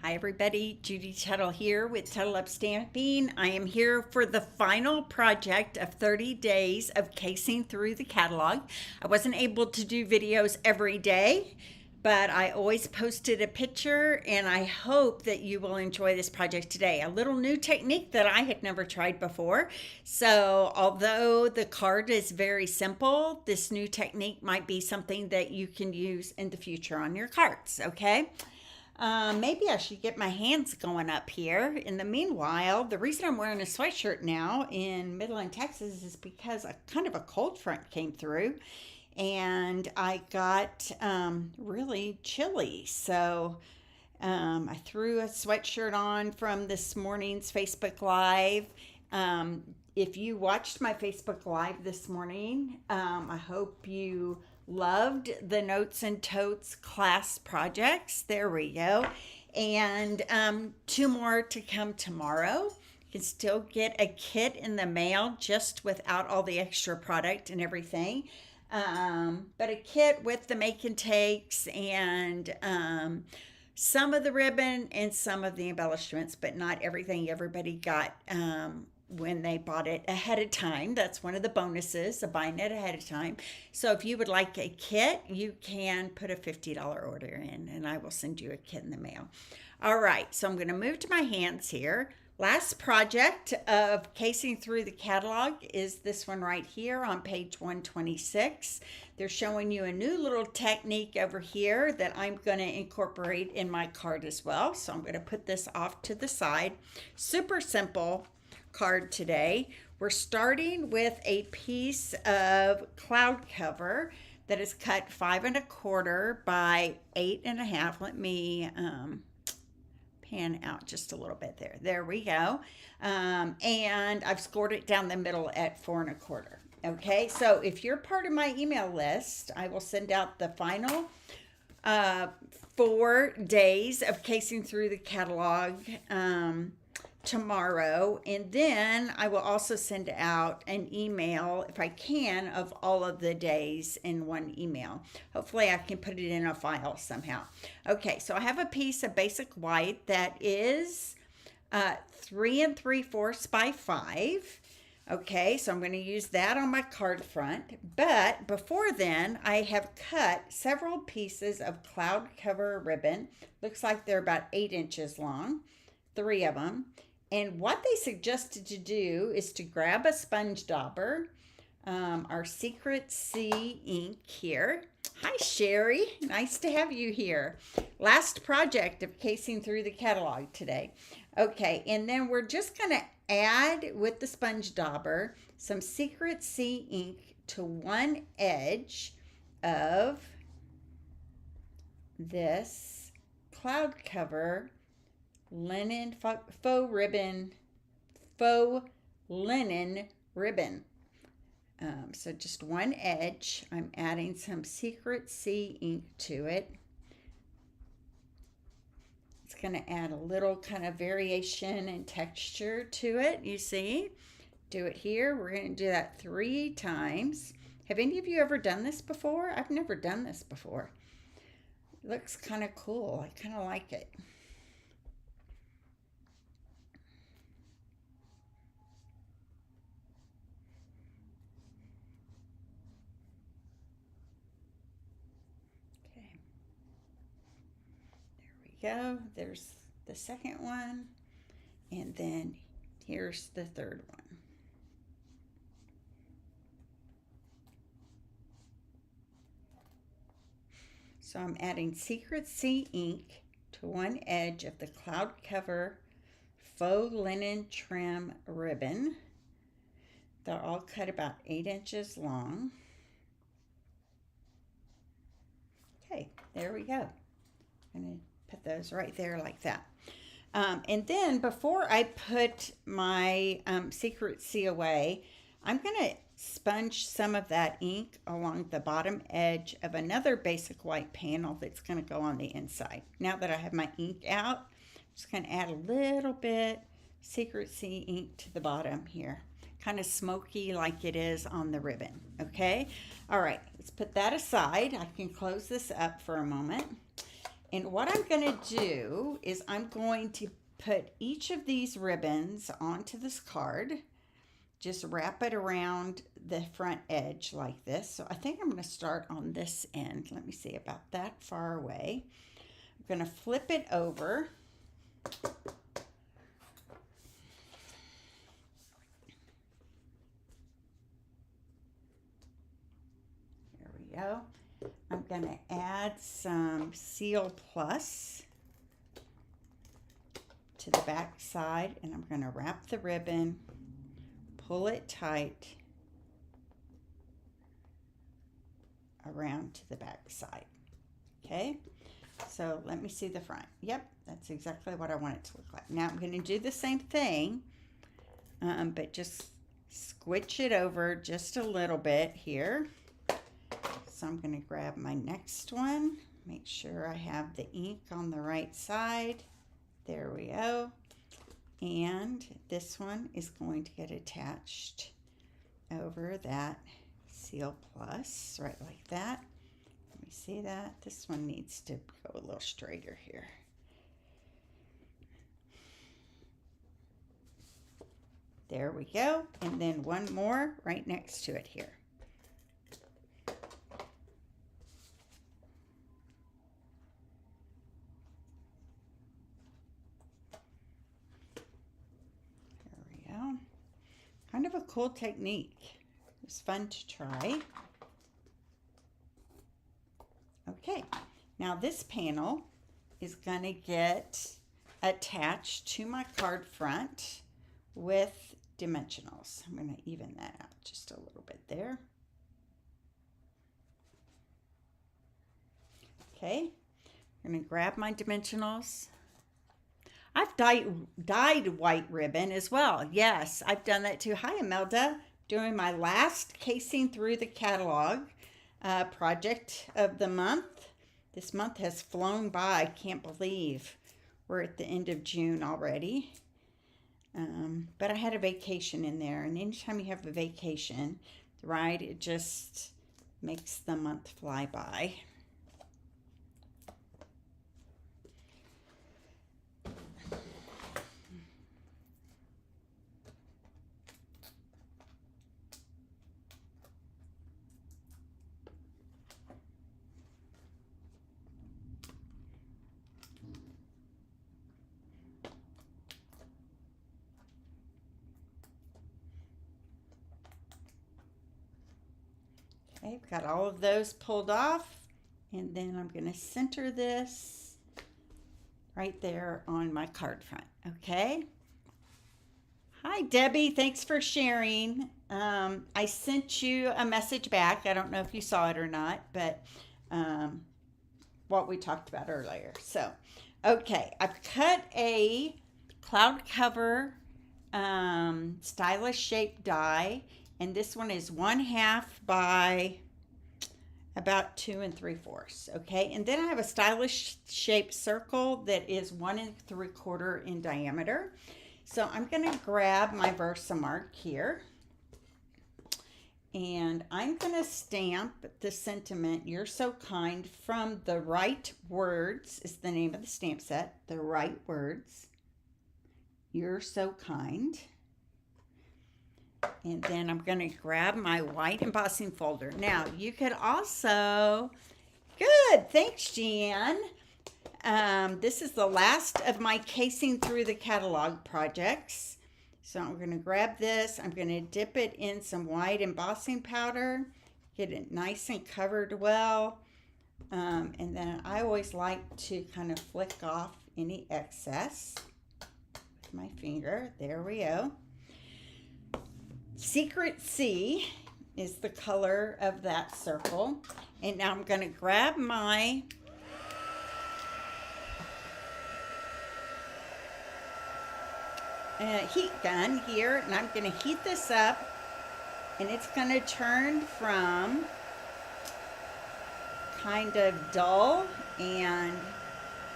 Hi everybody, Judy Tuttle here with Tuttle Up Stamping. I am here for the final project of 30 days of casing through the catalog. I wasn't able to do videos every day, but I always posted a picture, and I hope that you will enjoy this project today. A little new technique that I had never tried before. So although the card is very simple, this new technique might be something that you can use in the future on your cards, okay? Maybe I should get my hands going up here. In the meanwhile, the reason I'm wearing a sweatshirt now in Midland, Texas is because a kind of a cold front came through and I got really chilly. So I threw a sweatshirt on from this morning's Facebook Live. If you watched my Facebook Live this morning, I hope you loved the Notes and Totes class projects. There we go. And 2 more to come tomorrow. You can still get a kit in the mail just without all the extra product and everything. But a kit with the make and takes and some of the ribbon and some of the embellishments, but not everything everybody got when they bought it ahead of time. That's one of the bonuses of buying it ahead of time. So if you would like a kit, you can put a $50 order in and I will send you a kit in the mail. All right, so I'm going to move to my hands here. Last project of casing through the catalog is this one right here on page 126. They're showing you a new little technique over here that I'm going to incorporate in my card as well. So I'm going to put this off to the side. Super simple card today. We're starting with a piece of cloud cover that is cut 5 1/4 by 8 1/2. Let me pan out just a little bit there. There we go. And I've scored it down the middle at 4 1/4. Okay, so if you're part of my email list, I will send out the final 4 days of casing through the catalog tomorrow, and then I will also send out an email if I can of all of the days in one email. Hopefully I can put it in a file somehow. Okay, so I have a piece of basic white that is 3 3/4 by 5. Okay, so I'm going to use that on my card front, but before then I have cut several pieces of cloud cover ribbon. Looks like they're about 8 inches long, 3 of them. And what they suggested to do is to grab a sponge dauber, our Secret C ink here. Hi, Sherry. Nice to have you here. Last project of casing through the catalog today. Okay, and then we're just going to add with the sponge dauber some Secret C ink to one edge of this cloud cover linen faux linen ribbon. So just one edge. I'm adding some Secret C ink to it. It's going to add a little kind of variation and texture to it. You see? Do it here. We're going to do that 3 times. Have any of you ever done this before? I've never done this before. It looks kind of cool. I kind of like it. Go. There's the second one, and then here's the third one. So I'm adding Secret C ink to one edge of the cloud cover faux linen trim ribbon. They're all cut about 8 inches long. Okay, there we go. I'm going to put those right there like that. And then before I put my Secret C away, I'm going to sponge some of that ink along the bottom edge of another basic white panel that's going to go on the inside. Now that I have my ink out, I'm just going to add a little bit Secret C ink to the bottom here. Kind of smoky like it is on the ribbon. Okay? All right, let's put that aside. I can close this up for a moment. And what I'm going to do is I'm going to put each of these ribbons onto this card. Just wrap it around the front edge like this. So I think I'm going to start on this end. Let me see, about that far away. I'm going to flip it over. There we go. I'm going to add some Seal Plus to the back side, and I'm going to wrap the ribbon, pull it tight around to the back side. Okay, so let me see the front. Yep, that's exactly what I want it to look like. Now I'm going to do the same thing, but just squitch it over just a little bit here. So I'm going to grab my next one, make sure I have the ink on the right side. There we go. And this one is going to get attached over that Seal Plus, right like that. Let me see that. This one needs to go a little straighter here. There we go. And then one more right next to it here. Kind of a cool technique. It's fun to try. Okay, now this panel is going to get attached to my card front with dimensionals. I'm going to even that out just a little bit there. Okay, I'm going to grab my dimensionals. I've dyed white ribbon as well. Yes, I've done that too. Hi, Imelda. Doing my last Casing Through the Catalog project of the month. This month has flown by. I can't believe we're at the end of June already. But I had a vacation in there. And anytime you have a vacation, right, it just makes the month fly by. Okay, I've got all of those pulled off, and then I'm going to center this right there on my card front. Okay. Hi, Debbie. Thanks for sharing. I sent you a message back. I don't know if you saw it or not, but what we talked about earlier. So, okay, I've cut a cloud cover stylish shape die. And this one is 1/2 by about 2 3/4. Okay, and then I have a stylish shaped circle that is 1 3/4 in diameter. So I'm going to grab my Versamark here, and I'm going to stamp the sentiment "You're so kind" from The Right Words is the name of the stamp set. The Right Words. You're so kind. And then I'm going to grab my white embossing folder. Now, you could also, good, thanks, Jeanne. This is the last of my Casing Through the Catalog projects. So I'm going to grab this. I'm going to dip it in some white embossing powder, get it nice and covered well. And then I always like to kind of flick off any excess with my finger. There we go. Secret C is the color of that circle. And now I'm going to grab my heat gun here, and I'm going to heat this up, and it's going to turn from kind of dull and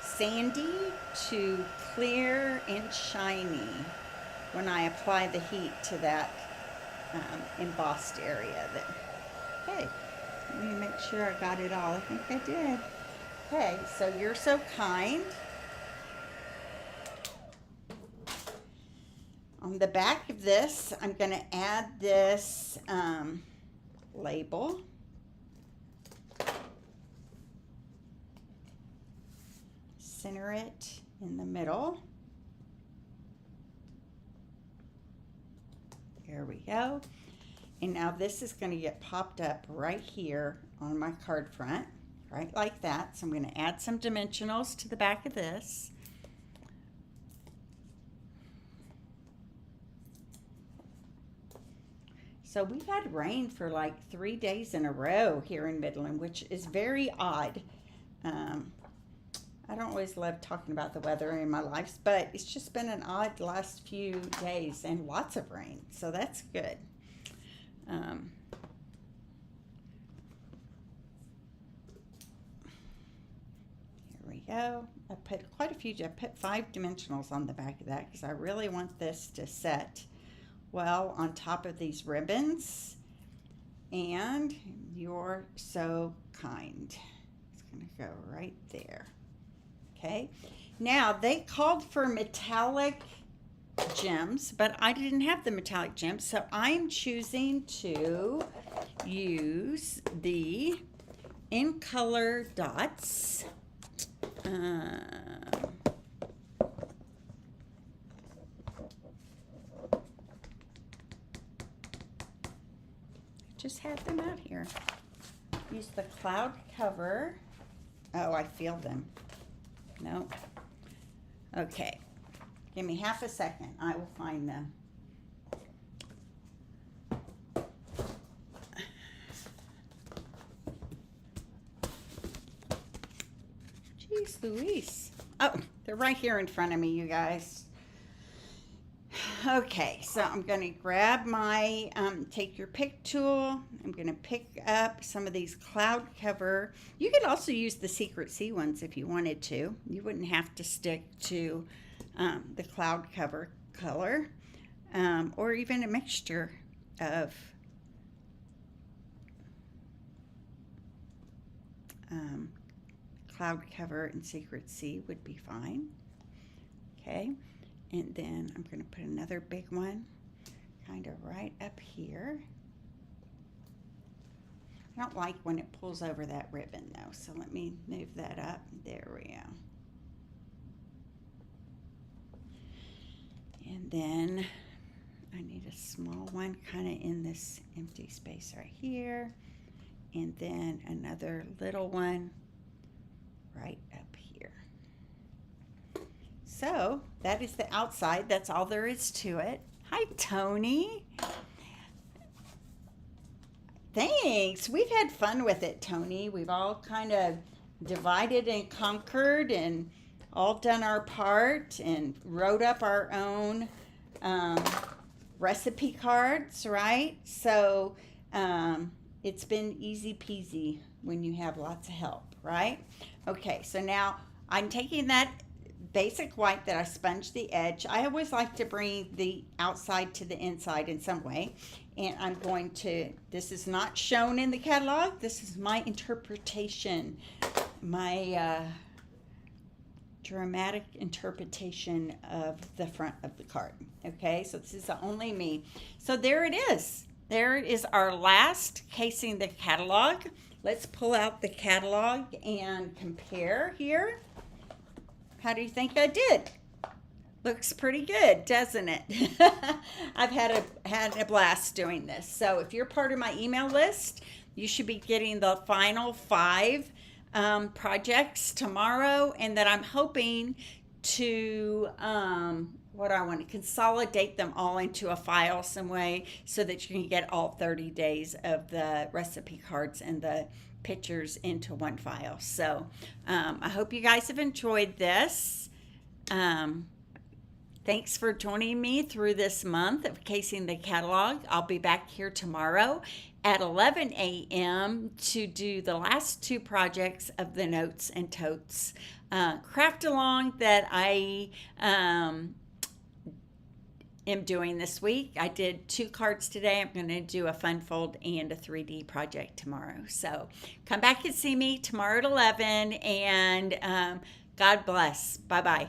sandy to clear and shiny when I apply the heat to that embossed area. Okay, let me make sure I got it all. I think I did. Okay, so you're so kind. On the back of this, I'm going to add this label. Center it in the middle. There we go. And now this is going to get popped up right here on my card front, right like that. So I'm going to add some dimensionals to the back of this. So we've had rain for like 3 days in a row here in Midland, which is very odd. I don't always love talking about the weather in my life, but it's just been an odd last few days and lots of rain, so that's good. Here we go. I put quite a few, I put 5 dimensionals on the back of that because I really want this to set well on top of these ribbons. And you're so kind. It's going to go right there. Okay, now they called for metallic gems, but I didn't have the metallic gems, so I'm choosing to use the In Color dots. Just had them out here. Use the cloud cover. Oh, I feel them. No. Okay. Give me half a second. I will find them. Jeez Louise. Oh, they're right here in front of me, you guys. Okay, so I'm going to grab my take your pick tool. I'm going to pick up some of these cloud cover. You could also use the Secret Sea ones if you wanted to. You wouldn't have to stick to the cloud cover color, or even a mixture of cloud cover and Secret Sea would be fine. Okay. And then I'm going to put another big one kind of right up here. I don't like when it pulls over that ribbon though, so let me move that up. There we go. And then I need a small one kind of in this empty space right here. And then another little one right up here. So that is the outside. That's all there is to it. Hi, Tony. Thanks. We've had fun with it, Tony. We've all kind of divided and conquered and all done our part and wrote up our own recipe cards, right? So it's been easy peasy when you have lots of help, right? Okay, so now I'm taking that basic white that I sponged the edge. I always like to bring the outside to the inside in some way. And I'm going to, this is not shown in the catalog. This is my interpretation, my dramatic interpretation of the front of the card. Okay, so this is only me. So there it is. There is our last casing the catalog. Let's pull out the catalog and compare here. How do you think I did? Looks pretty good, doesn't it? I've had a blast doing this. So if you're part of my email list, you should be getting the final 5 projects tomorrow, and that I'm hoping to what I want to consolidate them all into a file some way so that you can get all 30 days of the recipe cards and the pictures into one file. So I hope you guys have enjoyed this. Thanks for joining me through this month of casing the catalog. I'll be back here tomorrow at 11 a.m. to do the last 2 projects of the Notes and Totes craft along that I am doing this week. I did 2 cards today. I'm going to do a fun fold and a 3D project tomorrow. So come back and see me tomorrow at 11, and God bless. Bye-bye.